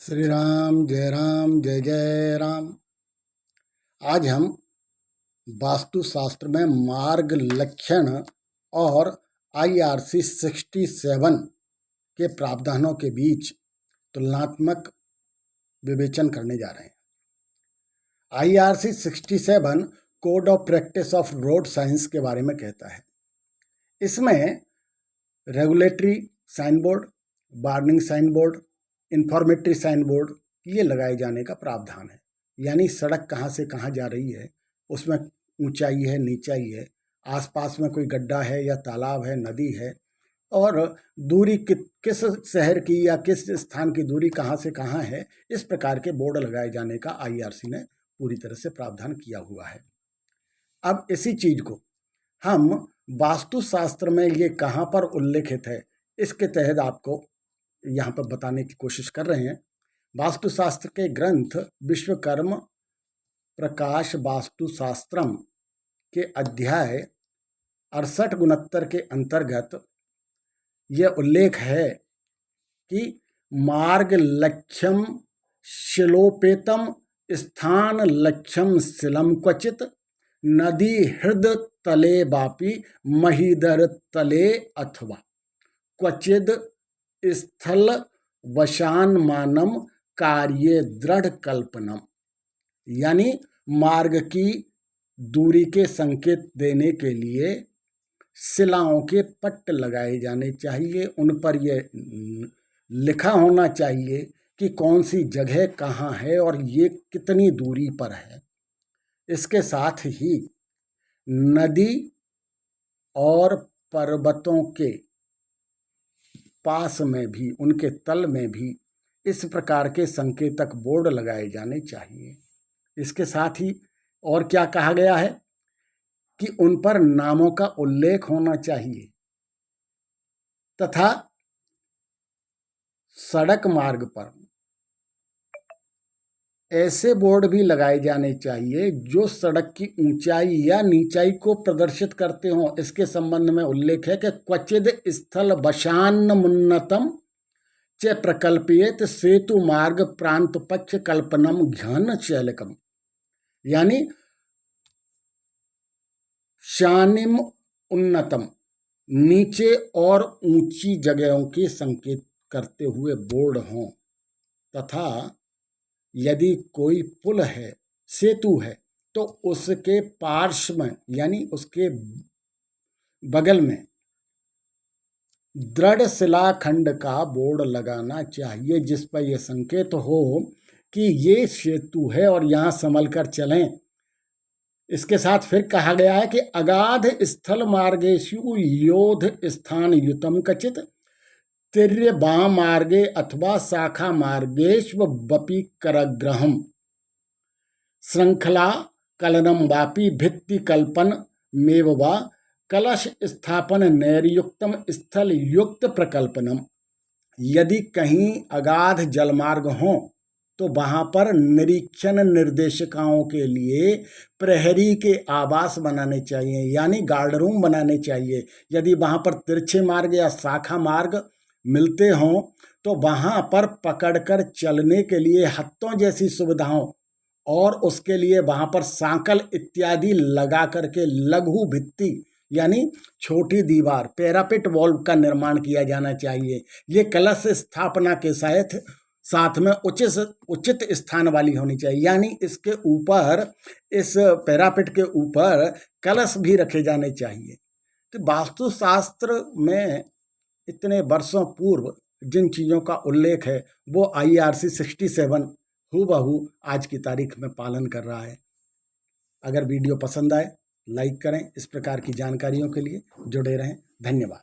श्री राम जय जय राम। आज हम वास्तुशास्त्र में मार्ग लक्षण और IRC 67 के प्रावधानों के बीच तुलनात्मक विवेचन करने जा रहे हैं। IRC 67 code of practice of road signs के बारे में कहता है। इसमें regulatory sign board, warning sign board, informatory sign board ये लगाए जाने का प्रावधान है। यानी सड़क कहाँ से कहाँ जा रही है, उसमें ऊंचाई है, नीचाई है, आसपास में कोई गड्ढा है या तालाब है, नदी है, और दूरी किस शहर की या किस स्थान की दूरी कहाँ से कहाँ है, इस प्रकार के बोर्ड लगाए जाने का IRC ने पूरी तरह से प्रावधान किया हुआ है। अब इसी चीज को हम वास्तुशास्त्र में ये कहाँ पर उल्लेखित है, इसके तहत आपको यहाँ पर बताने की कोशिश कर रहे हैं। वास्तुशास्त्र के ग्रंथ विश्वकर्म प्रकाश वास्तुशास्त्रम के अध्याय 68-69 के अंतर्गत यह उल्लेख है कि मार्ग लक्ष्यम शिलोपेतम स्थान लक्ष्यम शिलम क्वचित नदी हृद तले वापी महीधर तले अथवा क्वचिद स्थल वशान मानम कार्य दृढ़ कल्पनम। यानी मार्ग की दूरी के संकेत देने के लिए शिलाओं के पट्ट लगाए जाने चाहिए। उन पर यह लिखा होना चाहिए कि कौन सी जगह कहाँ है और ये कितनी दूरी पर है। इसके साथ ही नदी और पर्वतों के पास में भी, उनके तल में भी इस प्रकार के संकेतक बोर्ड लगाए जाने चाहिए। इसके साथ ही और क्या कहा गया है कि उन पर नामों का उल्लेख होना चाहिए तथा सड़क मार्ग पर ऐसे बोर्ड भी लगाए जाने चाहिए जो सड़क की ऊंचाई या नीचाई को प्रदर्शित करते हों। इसके संबंध में उल्लेख है कि क्वचिद स्थल वशान मुन्नतम च प्रकल्पित सेतु मार्ग प्रांत पक्ष कल्पनम घन शैलकम। यानी शानिम उन्नतम, नीचे और ऊंची जगहों के संकेत करते हुए बोर्ड हों, तथा यदि कोई पुल है, सेतु है, तो उसके पार्श्व में यानी उसके बगल में दृढ़ शिलाखंड का बोर्ड लगाना चाहिए, जिस पर यह संकेत हो कि ये सेतु है और यहाँ संभल कर चलें। इसके साथ फिर कहा गया है कि अगाध स्थल मार्गेषु योध स्थान युतम कचित तिर्य वाम मार्गे अथवा शाखा मार्गेश्व बपी करग्रहम श्रृंखला कलनम वापी भित्ति कल्पन मेव वा कलश स्थापन नैर्युक्तम स्थल युक्त प्रकल्पनम। यदि कहीं अगाध जलमार्ग हो तो वहां पर निरीक्षण निर्देशिकाओं के लिए प्रहरी के आवास बनाने चाहिए, यानी गार्ड रूम बनाने चाहिए। यदि वहां पर तिरछे मार्ग या शाखा मार्ग मिलते हों तो वहां पर पकड़कर चलने के लिए हत्थों जैसी सुविधाओं और उसके लिए वहां पर सांकल इत्यादि लगा करके लघु भित्ति यानी छोटी दीवार, पैरापेट वॉल का निर्माण किया जाना चाहिए। ये कलश स्थापना के साथ में उचित स्थान वाली होनी चाहिए, यानी इसके ऊपर, इस पैरापेट के ऊपर कलश भी रखे जाने चाहिए। तो वास्तुशास्त्र में इतने वर्षों पूर्व जिन चीज़ों का उल्लेख है वो IRC 67 हूबहू आज की तारीख में पालन कर रहा है। अगर वीडियो पसंद आए लाइक करें। इस प्रकार की जानकारियों के लिए जुड़े रहें। धन्यवाद।